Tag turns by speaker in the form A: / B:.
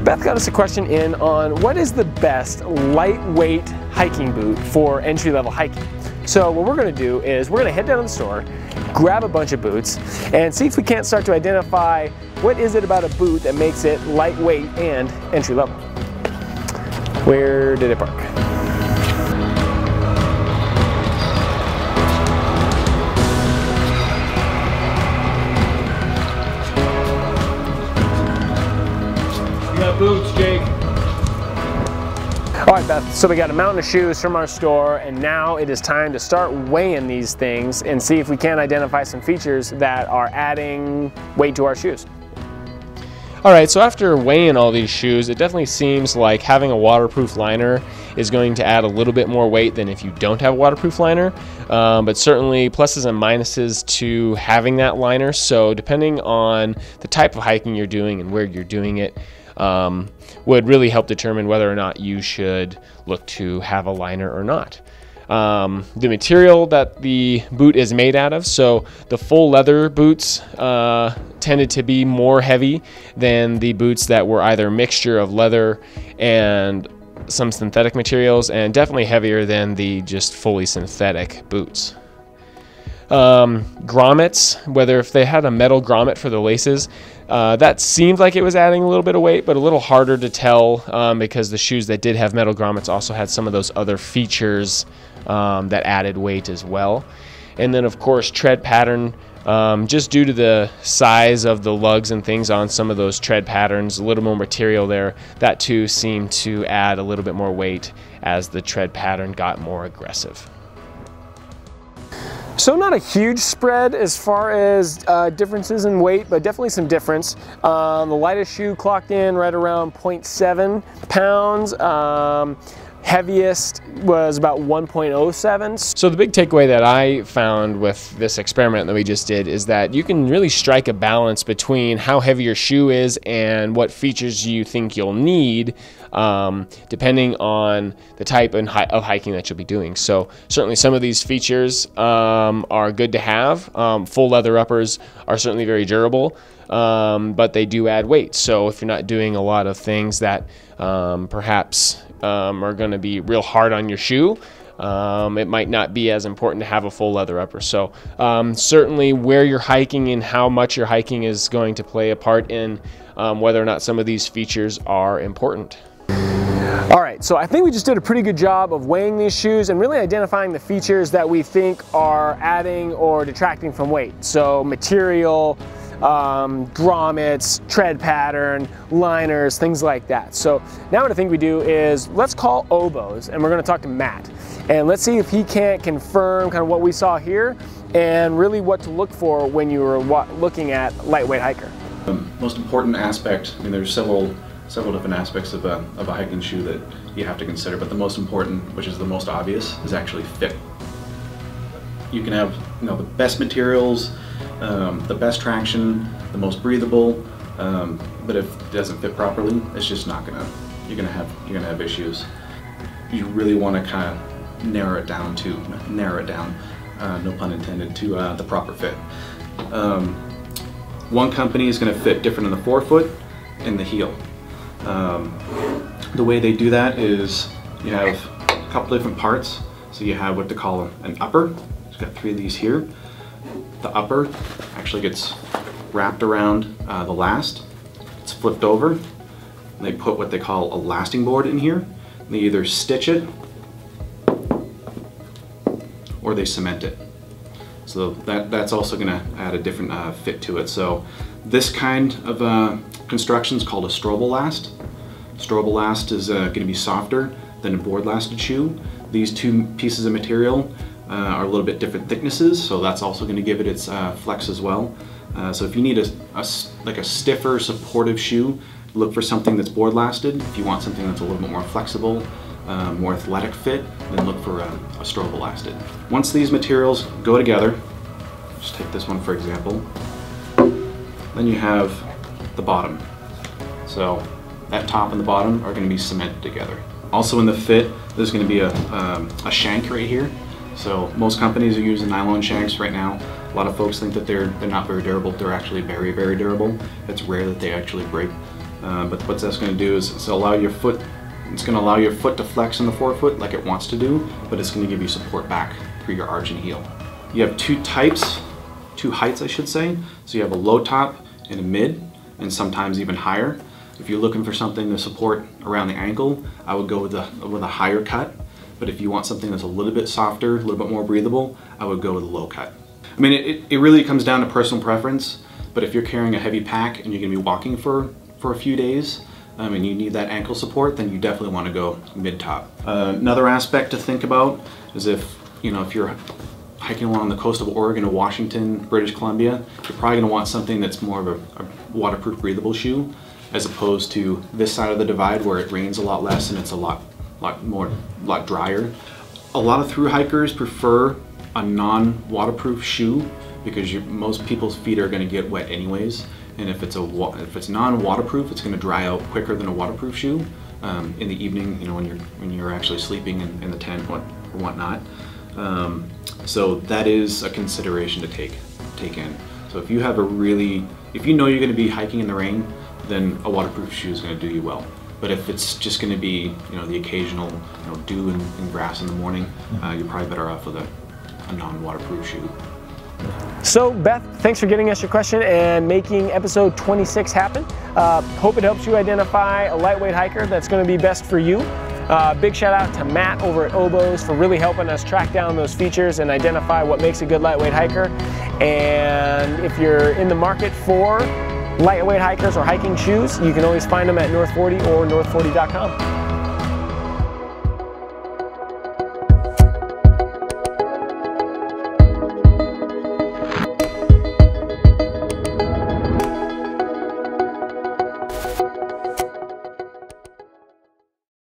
A: Beth got us a question in on what is the best lightweight hiking boot for entry-level hiking. So what we're going to do is we're going to head down to the store, grab a bunch of boots, and see if we can't start to identify what is it about a boot that makes it lightweight and entry-level. Where did it park?
B: Boots, Jake.
A: All right, Beth, so we got a mountain of shoes from our store, and now it is time to start weighing these things and see if we can identify some features that are adding weight to our shoes.
C: All right, so after weighing all these shoes, it definitely seems like having a waterproof liner is going to add a little bit more weight than if you don't have a waterproof liner, but certainly pluses and minuses to having that liner. So depending on the type of hiking you're doing and where you're doing it, would really help determine whether or not you should look to have a liner or not. The material that the boot is made out of, so the full leather boots tended to be more heavy than the boots that were either a mixture of leather and some synthetic materials, and definitely heavier than the just fully synthetic boots. Grommets, whether if they had a metal grommet for the laces, that seemed like it was adding a little bit of weight, but a little harder to tell because the shoes that did have metal grommets also had some of those other features that added weight as well. And then of course tread pattern, just due to the size of the lugs and things on some of those tread patterns, a little more material there, that too seemed to add a little bit more weight as the tread pattern got more aggressive.
A: So not a huge spread as far as differences in weight, but definitely some difference. The lightest shoe clocked in right around 0.7 pounds. Heaviest was about 1.07.
C: So the big takeaway that I found with this experiment that we just did is that you can really strike a balance between how heavy your shoe is and what features you think you'll need, depending on the type of hiking that you'll be doing. So certainly some of these features are good to have. Full leather uppers are certainly very durable, but they do add weight. So if you're not doing a lot of things that perhaps are going to be real hard on your shoe, it might not be as important to have a full leather upper. So certainly where you're hiking and how much you're hiking is going to play a part in whether or not some of these features are important.
A: All right, so I think we just did a pretty good job of weighing these shoes and really identifying the features that we think are adding or detracting from weight. So material, grommets, tread pattern, liners, things like that. So now what I think we do is let's call Oboz and we're going to talk to Matt and let's see if he can't confirm kind of what we saw here and really what to look for when you were looking at lightweight hiker.
B: The most important aspect, I mean there's several different aspects of a hiking shoe that you have to consider, but the most important, which is the most obvious, is actually fit. You can have the best materials, the best traction, the most breathable, but if it doesn't fit properly, it's just not gonna. You're gonna have issues. You really want to kind of narrow it down, no pun intended, to the proper fit. One company is going to fit different in the forefoot and the heel. The way they do that is you have a couple different parts. So you have what they call an upper. It's got 3 of these here. The upper actually gets wrapped around the last. It's flipped over. And they put what they call a lasting board in here. They either stitch it or they cement it. So that's also going to add a different fit to it. So this kind of construction is called a strobolast. Strobolast is going to be softer than a board-lasted shoe. These two pieces of material are a little bit different thicknesses, so that's also going to give it its flex as well. So if you need like a stiffer, supportive shoe, look for something that's board-lasted. If you want something that's a little bit more flexible, more athletic fit, then look for a strobolasted. Once these materials go together, just take this one for example, then you have the bottom. So that top and the bottom are going to be cemented together. Also in the fit, there's going to be a shank right here. So most companies are using nylon shanks right now. A lot of folks think that they're not very durable. They're actually very, very durable. It's rare that they actually break. But what that's going to do is it's allow your foot. It's going to allow your foot to flex in the forefoot like it wants to do, but it's going to give you support back for your arch and heel. You have two heights I should say. So you have a low top and a mid, and sometimes even higher. If you're looking for something to support around the ankle, I would go with a higher cut. But if you want something that's a little bit softer, a little bit more breathable, I would go with a low cut. I mean, it really comes down to personal preference, but if you're carrying a heavy pack and you're going to be walking for a few days, and you need that ankle support, then you definitely want to go mid-top. Another aspect to think about is if you're hiking along the coast of Oregon or Washington, British Columbia, you're probably going to want something that's more of a waterproof, breathable shoe, as opposed to this side of the divide where it rains a lot less and it's a lot drier. A lot of thru hikers prefer a non-waterproof shoe because most people's feet are going to get wet anyways. And if it's non-waterproof, it's going to dry out quicker than a waterproof shoe in the evening, when you're actually sleeping in the tent or whatnot. So that is a consideration to take in. So if you know you're going to be hiking in the rain, then a waterproof shoe is going to do you well. But if it's just going to be the occasional dew and grass in the morning, you're probably better off with a non-waterproof shoe.
A: So Beth, thanks for getting us your question and making episode 26 happen. Hope it helps you identify a lightweight hiker that's going to be best for you. Big shout out to Matt over at Oboz for really helping us track down those features and identify what makes a good lightweight hiker. And if you're in the market for lightweight hikers or hiking shoes, you can always find them at North 40 or north40.com.